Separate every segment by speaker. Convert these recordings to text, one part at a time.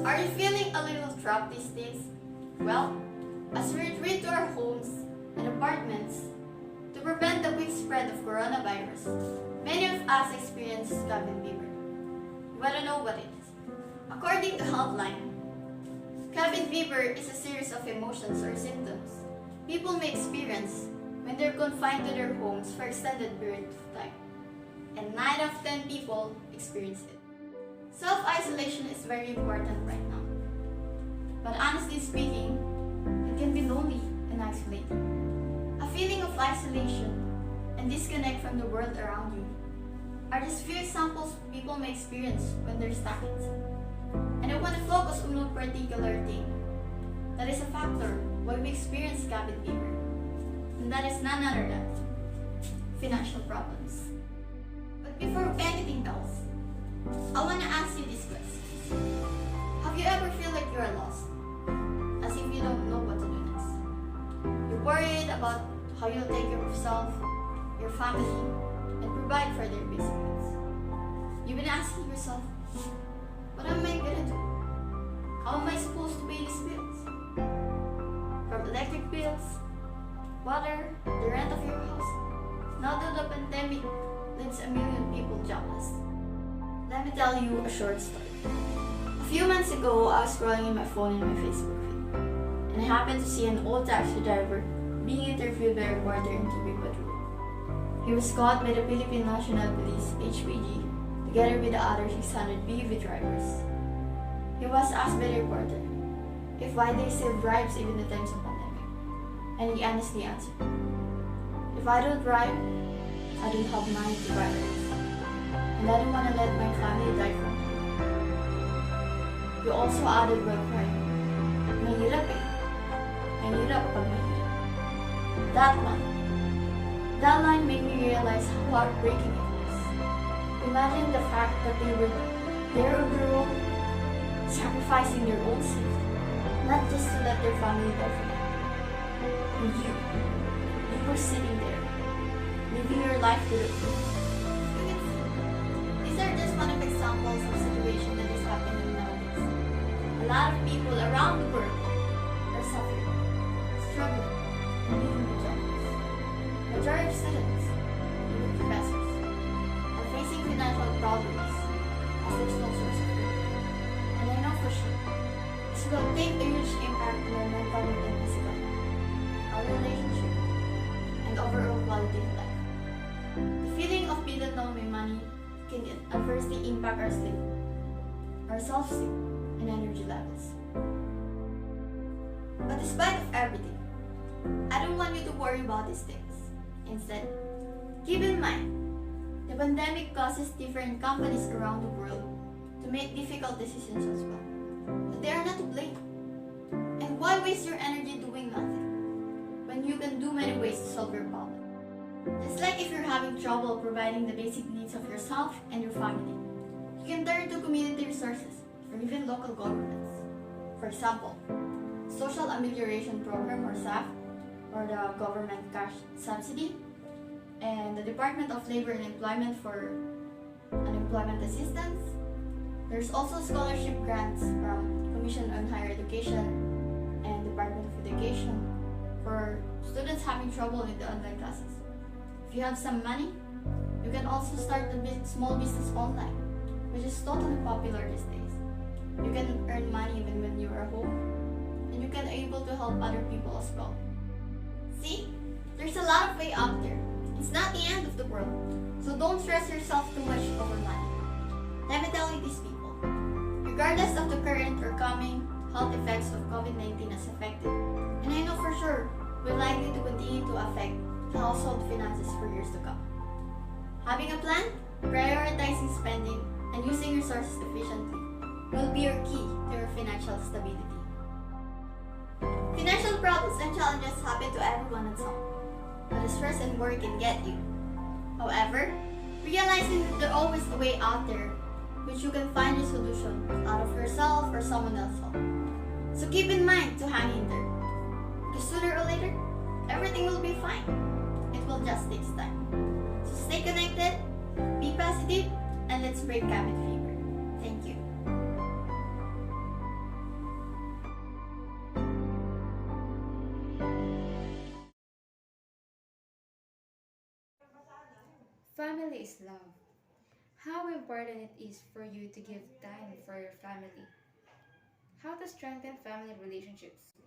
Speaker 1: Are you feeling a little trapped these days? Well, as we retreat to our homes and apartments to prevent the quick spread of coronavirus, many of us experience cabin fever. You want to know what it is? According to Healthline, cabin fever is a series of emotions or symptoms people may experience when they're confined to their homes for extended periods of time. And 9 of 10 people experience it. Self-isolation is very important right now. But honestly speaking, it can be lonely and isolating. A feeling of isolation and disconnect from the world around you are just few examples people may experience when they're stuck inside. And I want to focus on one particular thing that is a factor why we experience cabin fever. And that is none other than financial problems. But before anything else, I want to ask you this question. Have you ever feel like you are lost? As if you don't know what to do next. You're worried about how you'll take care of yourself, your family, and provide for their basic needs. You've been asking yourself, what am I gonna do? How am I supposed to pay these bills? From electric bills, water, the rent of your house. Now that the pandemic leaves a million people jobless. Let me tell you a short story. A few months ago, I was scrolling in my phone in my Facebook feed, and I happened to see an old taxi driver being interviewed by a reporter in TV patrol. He was caught by the Philippine National Police (HPG) together with the other 600 PUV drivers. He was asked by the reporter if why they still drives even in times of pandemic, and he honestly answered, "If I don't drive, I don't have money to buy rice. And I don't want to let my family die from hunger." You also added while crying, "Mahirap eh. Mahirap pag mahirap." That line made me realize how heartbreaking it was. Imagine the fact that they were there on their own, sacrificing their own safety, not just to let their family die from hunger. And you were sitting there, living your life to the full. These are just one of examples of situation that is happening nowadays. A lot of people around the world are suffering, struggling, and living with jobs. Majority of students, even professors, are facing financial problems as there's no source of income. And I know for sure, this will take a huge impact on our mental and physical health, our relationship, and overall quality of life. The feeling of being alone with money can adversely impact our sleep, our self-esteem, and energy levels. But despite of everything, I don't want you to worry about these things. Instead, keep in mind, the pandemic causes different companies around the world to make difficult decisions as well. But they are not to blame. And why waste your energy doing nothing when you can do many ways to solve your problem? Just like if you're having trouble providing the basic needs of yourself and your family, you can turn to community resources or even local governments. For example, Social Amelioration Program or SAF, or the government cash subsidy, and the Department of Labor and Employment for unemployment assistance. There's also scholarship grants from Commission on Higher Education and Department of Education for students having trouble with the online classes. If you have some money, you can also start a small business online, which is totally popular these days. You can earn money even when you are home, and you can able to help other people as well. See, there's a lot of way out there. It's not the end of the world, so don't stress yourself too much over money. Let me tell you these people, regardless of the current or coming health effects of COVID-19 as affected, and I know for sure will likely to continue to affect the household finances for years to come. Having a plan, prioritizing spending, and using resources efficiently will be your key to your financial stability. Financial problems and challenges happen to everyone at some point, but the stress and worry can get you. However, realizing that there's always a way out there which you can find a solution out of yourself or someone else's help. So keep in mind to hang in there, because sooner or later, everything will be fine. It will just take time. So stay connected, be positive, and let's break cabin fever. Thank you.
Speaker 2: Family is love. How important it is for you to give time for your family. How to strengthen family relationships.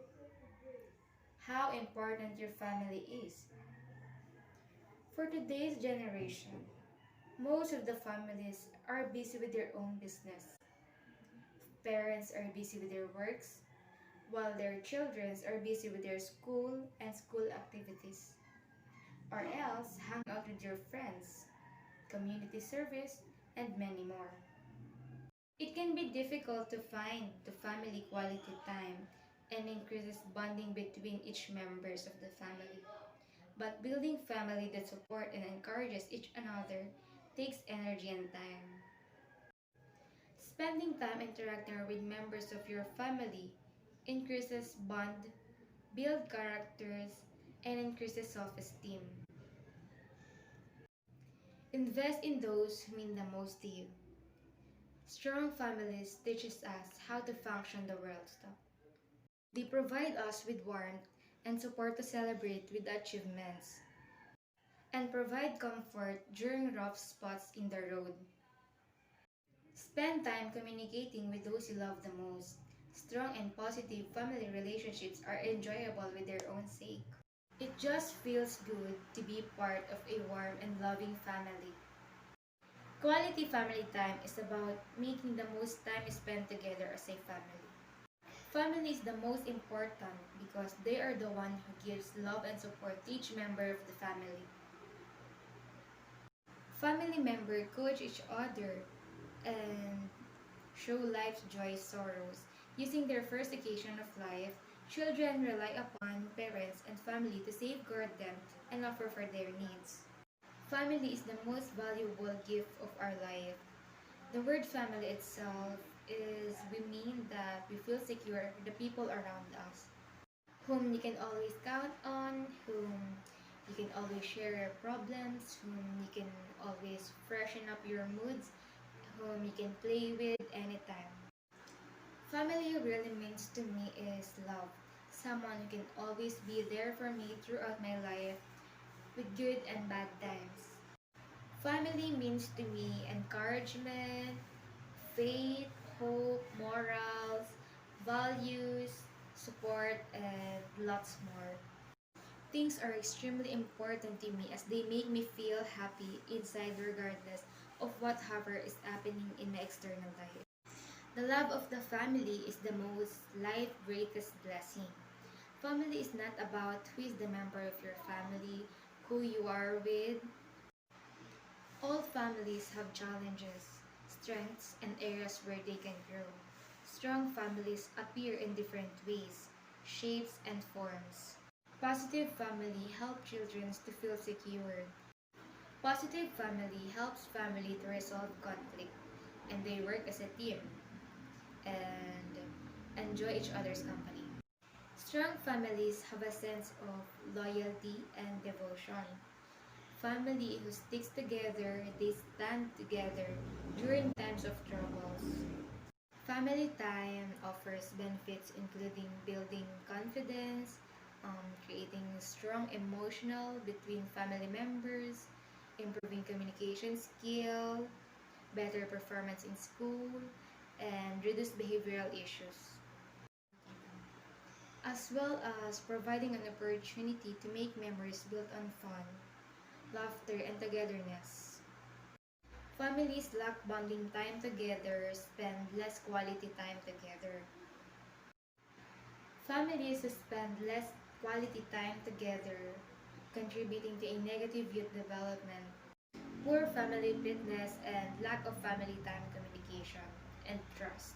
Speaker 2: How important your family is. For today's generation, most of the families are busy with their own business. Parents are busy with their works, while their children are busy with their school and school activities, or else hang out with your friends, community service, and many more. It can be difficult to find the family quality time and increases bonding between each members of the family. But building family that support and encourages each another takes energy and time. Spending time interacting with members of your family increases bond, build characters, and increases self-esteem. Invest in those who mean the most to you. Strong families teaches us how to function the world stuff. They provide us with warmth and support to celebrate with achievements and provide comfort during rough spots in the road. Spend time communicating with those you love the most. Strong and positive family relationships are enjoyable with their own sake. It just feels good to be part of a warm and loving family. Quality family time is about making the most time spent together as a family. Family is the most important because they are the one who gives love and support to each member of the family. Family members coach each other and show life's joys, sorrows. Using their first occasion of life, children rely upon parents and family to safeguard them and offer for their needs. Family is the most valuable gift of our life. The word family itself is we mean that we feel secure with the people around us, whom you can always count on, whom you can always share your problems, whom you can always freshen up your moods, whom you can play with anytime. Family really means to me is love. Someone who can always be there for me throughout my life with good and bad times. Family means to me encouragement, faith, hope, morals, values, support, and lots more. Things are extremely important to me as they make me feel happy inside regardless of whatever is happening in my external life. The love of the family is the most life greatest blessing. Family is not about who is the member of your family, who you are with. All families have challenges, strengths, and areas where they can grow. Strong families appear in different ways, shapes, and forms. Positive family help children to feel secure. Positive family helps family to resolve conflict, and they work as a team and enjoy each other's company. Strong families have a sense of loyalty and devotion. Family who sticks together, they stand together during times of troubles. Family time offers benefits including building confidence, creating strong emotional between family members, improving communication skill, better performance in school, and reduce behavioral issues, as well as providing an opportunity to make memories built on fun, laughter, and togetherness. Families lack bonding time together, spend less quality time together. Families who spend less quality time together, contributing to a negative youth development, poor family fitness, and lack of family time communication and trust.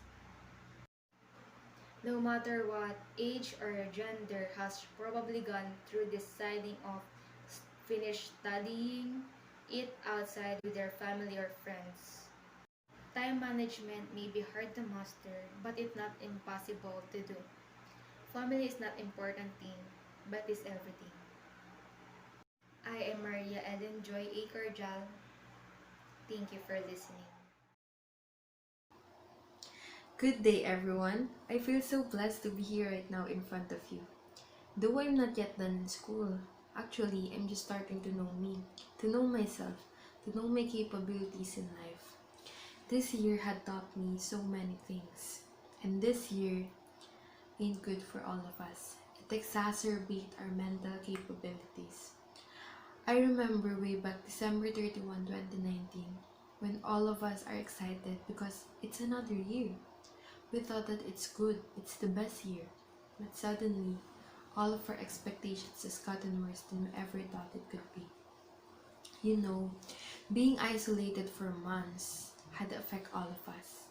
Speaker 2: No matter what age or gender has probably gone through deciding of finish studying, eat outside with their family or friends. Time management may be hard to master, but it's not impossible to do. Family is not important thing, but is everything. I am Maria Ellen Joy A. Cordial. Thank you for listening.
Speaker 3: Good day, everyone. I feel so blessed to be here right now in front of you. Though I'm not yet done in school, actually, I'm just starting to know me, to know myself, to know my capabilities in life. This year had taught me so many things, and this year ain't good for all of us. It exacerbates our mental capabilities. I remember way back December 31, 2019, when all of us are excited because it's another year. We thought that it's good, it's the best year. But suddenly, all of our expectations has gotten worse than we ever thought it could be. You know, being isolated for months had affect all of us.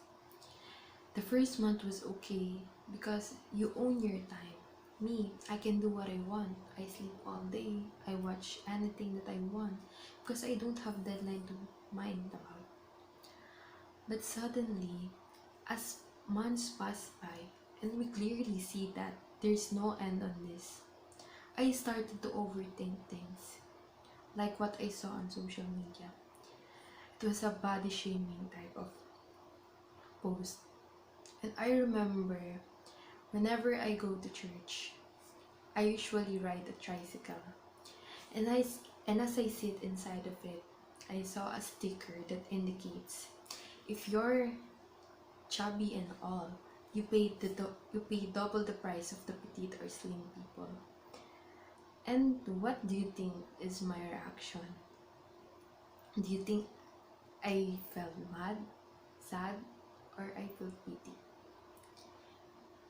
Speaker 3: The first month was okay because you own your time. Me, I can do what I want. I sleep all day. I watch anything that I want because I don't have deadline to mind about. But suddenly, as months pass by and we clearly see that there's no end on this, I started to overthink things, like what I saw on social media. It was a body shaming type of post. And I remember whenever I go to church, I usually ride a tricycle. And and as I sit inside of it, I saw a sticker that indicates if you're chubby and all, you pay double the price of the petite or slim people. And what do you think is my reaction? Do you think I felt mad, sad, or I feel pity?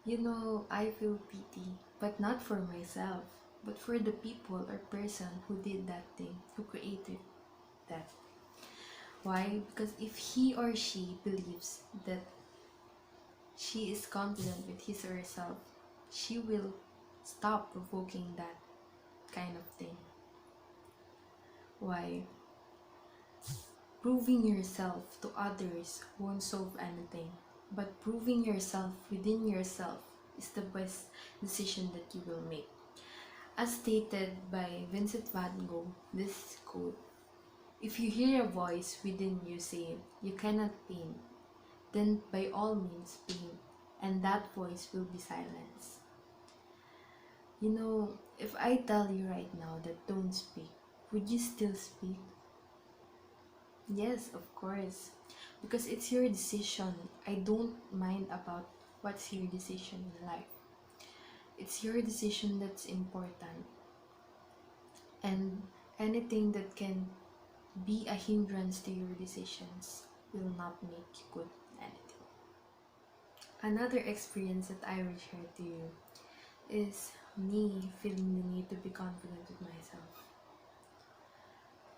Speaker 3: You know, I feel pity, but not for myself, but for the people or person who did that thing, who created that. Why? Because if he or she believes that she is confident with his or herself, she will stop provoking that kind of thing. Why? Proving yourself to others won't solve anything, but proving yourself within yourself is the best decision that you will make. As stated by Vincent van Gogh, this quote: if you hear a voice within you say you cannot paint, then by all means paint, and that voice will be silenced. You know, if I tell you right now that don't speak, would you still speak? Yes, of course. Because it's your decision. I don't mind about what's your decision in life. It's your decision that's important. And anything that can be a hindrance to your decisions will not make you good at anything. Another experience that I will share to you is me feeling the need to be confident with myself.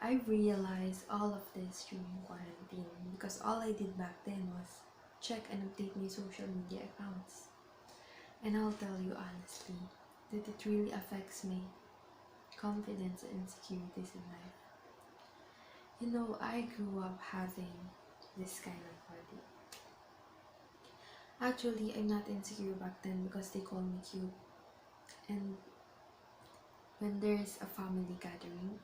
Speaker 3: I realized all of this during quarantine because all I did back then was check and update my social media accounts. And I'll tell you honestly that it really affects my confidence and insecurities in life. You know, I grew up having this kind of body. Actually, I'm not insecure back then because they call me cute. And when there's a family gathering,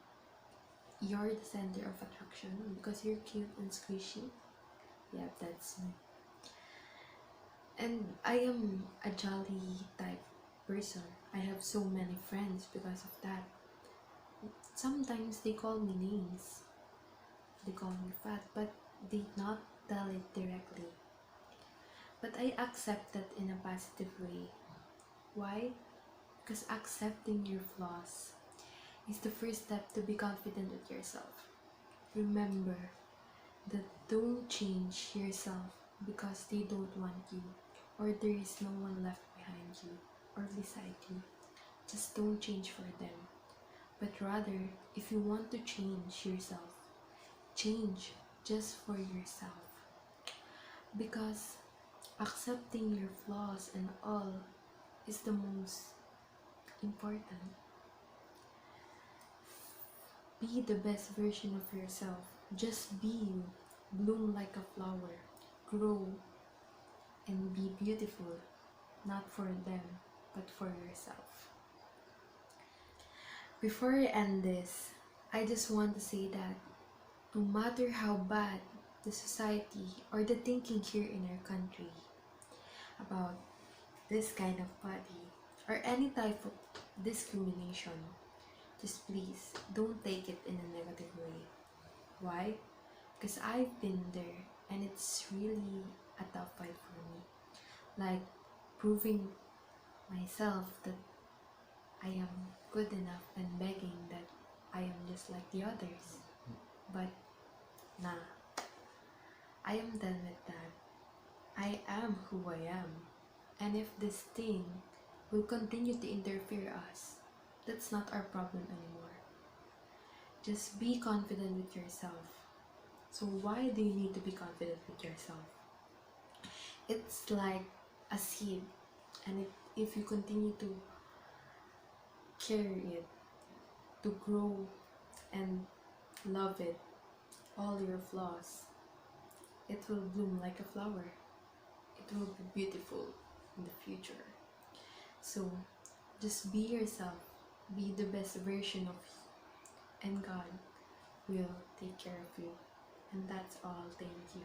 Speaker 3: you're the center of attraction because you're cute and squishy. Yeah, that's me. And I am a jolly type person. I have so many friends because of that. Sometimes they call me names. They call me fat, but they not tell it directly. But I accept that in a positive way. Why? Because accepting your flaws is the first step to be confident with yourself. Remember that don't change yourself because they don't want you or there is no one left behind you or beside you. Just don't change for them. But rather, if you want to change yourself, change just for yourself. Because accepting your flaws and all is the most important. Be the best version of yourself. Just be you. Bloom like a flower. Grow and be beautiful. Not for them, but for yourself. Before I end this, I just want to say that no matter how bad the society or the thinking here in our country about this kind of body or any type of discrimination, just please don't take it in a negative way. Why? Because I've been there and it's really a tough fight for me. Like proving myself that I am good enough and begging that I am just like the others. But nah, I am done with that. I am who I am. And if this thing will continue to interfere us, that's not our problem anymore. Just be confident with yourself. So why do you need to be confident with yourself? It's like a seed, and if you continue to carry it, to grow and love it, all your flaws, it will bloom like a flower. It will be beautiful in the future. So just be yourself, be the best version of you, and God will take care of you. And that's all. Thank you.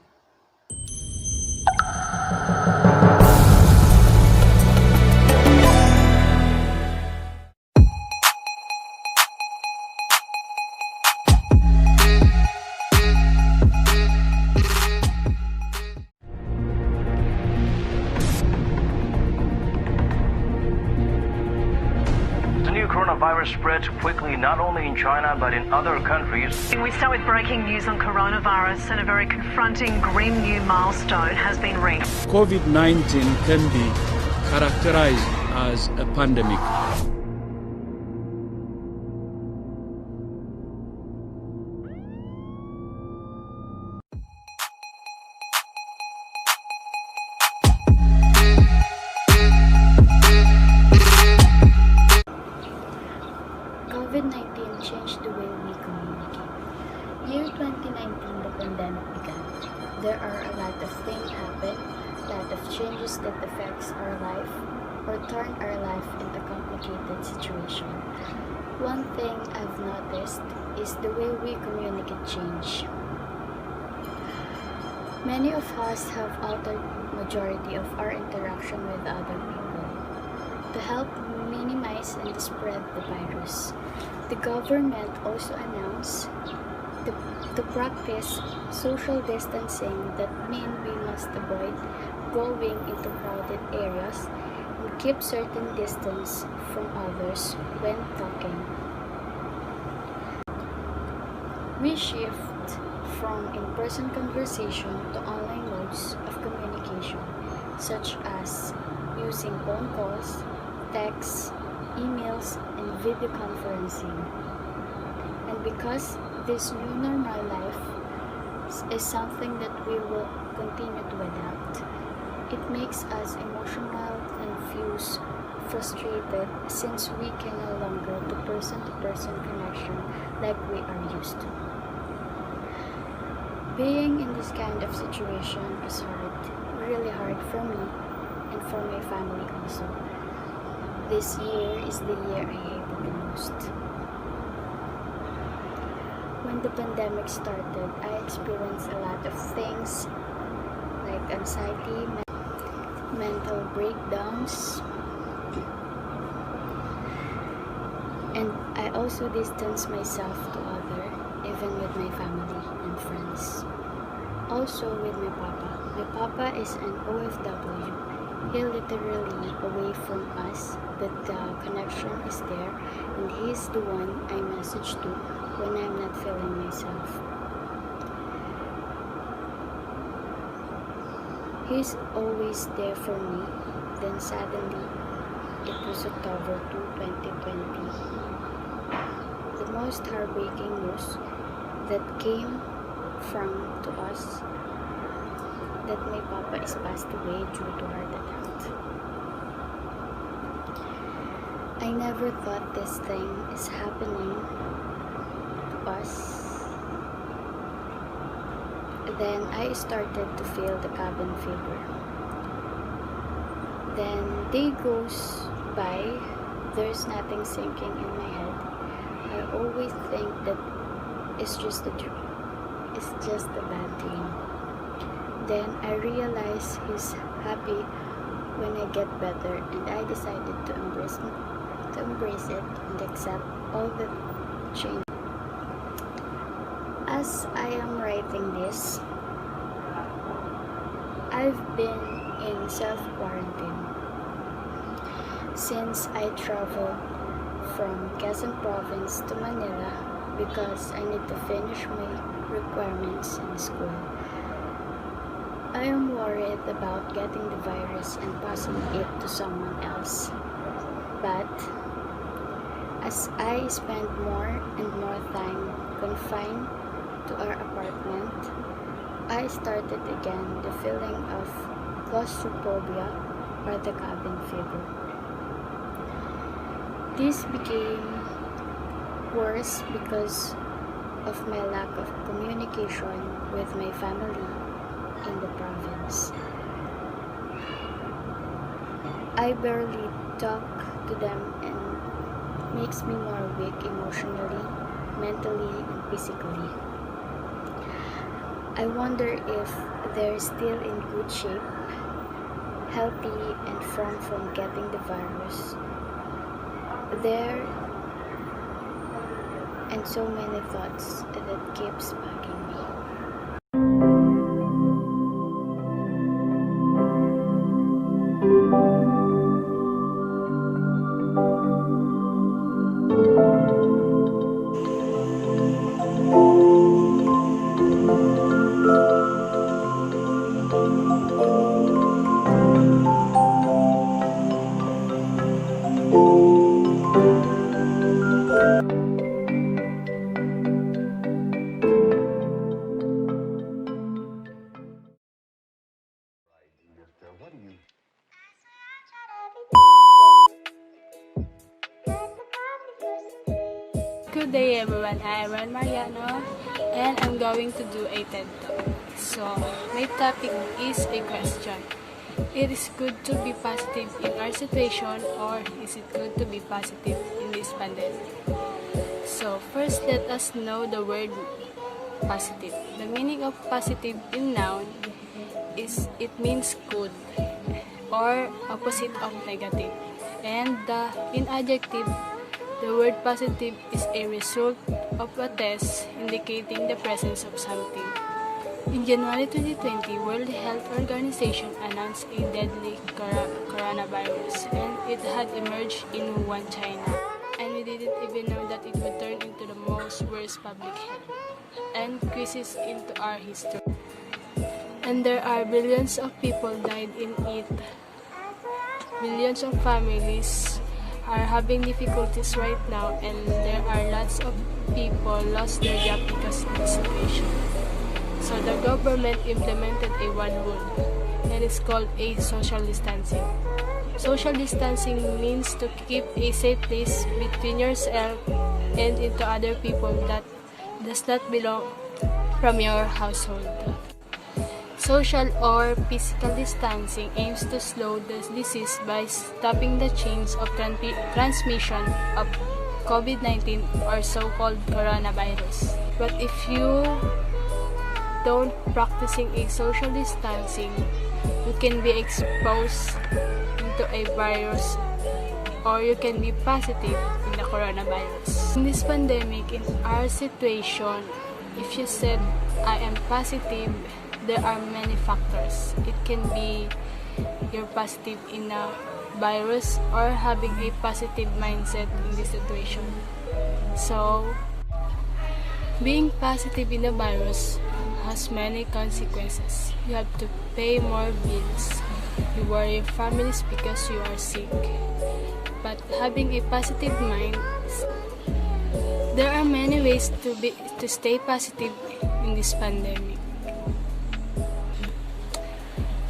Speaker 4: The new coronavirus spread quickly not only in China but in other countries.
Speaker 5: We start with breaking news on coronavirus, and a very confronting, grim new milestone has been reached.
Speaker 6: COVID-19 can be characterized as a pandemic.
Speaker 7: COVID-19 changed the way we communicate. Year 2019, the pandemic began. There are a lot of things happen, a lot of changes that affects our life or turn our life into complicated situation. One thing I've noticed is the way we communicate change. Many of us have altered majority of our interaction with other people to help minimize and spread the virus. The government also announced to practice social distancing. That means we must avoid going into crowded areas and keep certain distance from others when talking. We shift from in-person conversation to online modes of communication, such as using phone calls, texts, emails, and video conferencing. And because this new normal life is something that we will continue to adapt, it makes us emotional, confused, frustrated, since we can no longer do person-to-person connection like we are used to. Being in this kind of situation is hard, really hard for me and for my family also. This year is the year I hated the most. When the pandemic started, I experienced a lot of things like anxiety, mental breakdowns, and I also distanced myself to others, even with my family and friends. Also with my papa. My papa is an OFW. He literally away from us, but the connection is there, and he's the one I message to when I'm not feeling myself. He's always there for me. Then suddenly, it was October 2, 2020. The most heartbreaking news that came to us that my papa is passed away due to heart attack. I never thought this thing is happening to us. Then I started to feel the cabin fever. Then day goes by, there's nothing sinking in my head. I always think that it's just a dream. It's just a bad dream. Then I realized he's happy when I get better, and I decided to embrace it and accept all the change. As I am writing this, I've been in self-quarantine since I traveled from Quezon Province to Manila because I need to finish my requirements in school. I am worried about getting the virus and passing it to someone else. But as I spend more and more time confined to our apartment, I started again the feeling of claustrophobia or the cabin fever. This became worse because of my lack of communication with my family in the province. I barely talk to them and makes me more weak emotionally, mentally, and physically. I wonder if they're still in good shape, healthy, and from getting the virus. There and so many thoughts that keeps bugging me.
Speaker 8: Good day everyone, I am Mariano and I'm going to do a TED Talk. So, my topic is a question. It is good to be positive in our situation, or is it good to be positive in this pandemic? So, first let us know the word positive. The meaning of positive in noun is it means good or opposite of negative. And in adjective, the word positive is a result of a test indicating the presence of something. In January 2020, World Health Organization announced a deadly coronavirus, and it had emerged in Wuhan, China. And we didn't even know that it would turn into the most worst public health and crisis into our history. And there are billions of people died in it. Billions of families are having difficulties right now, and there are lots of people lost their job because of the situation. So the government implemented a one rule, and it's called a social distancing. Social distancing means to keep a safe place between yourself and into other people that does not belong from your household. Social or physical distancing aims to slow the disease by stopping the chains of transmission of COVID-19 or so-called coronavirus. But if you don't practicing a social distancing, you can be exposed into a virus or you can be positive in the coronavirus. In this pandemic, in our situation, if you said, I am positive, there are many factors. It can be you're positive in a virus or having a positive mindset in this situation. So, being positive in the virus has many consequences. You have to pay more bills. You worry your families because you are sick. But having a positive mind, there are many ways to stay positive in this pandemic.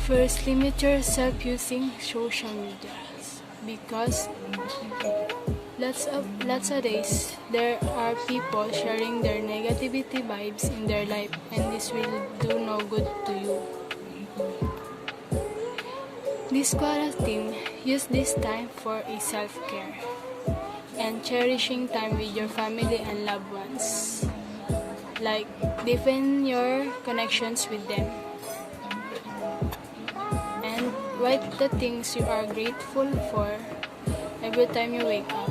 Speaker 8: First, limit yourself using social media because lots of days there are people sharing their negativity vibes in their life, and this will do no good to you. This quarantine, use this time for a self-care and cherishing time with your family and loved ones. Like, deepen your connections with them. And write the things you are grateful for every time you wake up.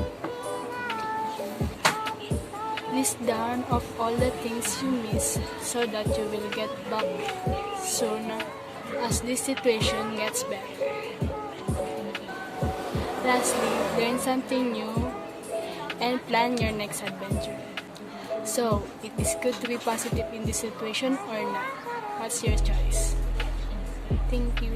Speaker 8: List down of all the things you miss so that you will get back soon as this situation gets better. Lastly, learn something new and plan your next adventure. So, it is good to be positive in this situation or not? What's your choice? Thank you.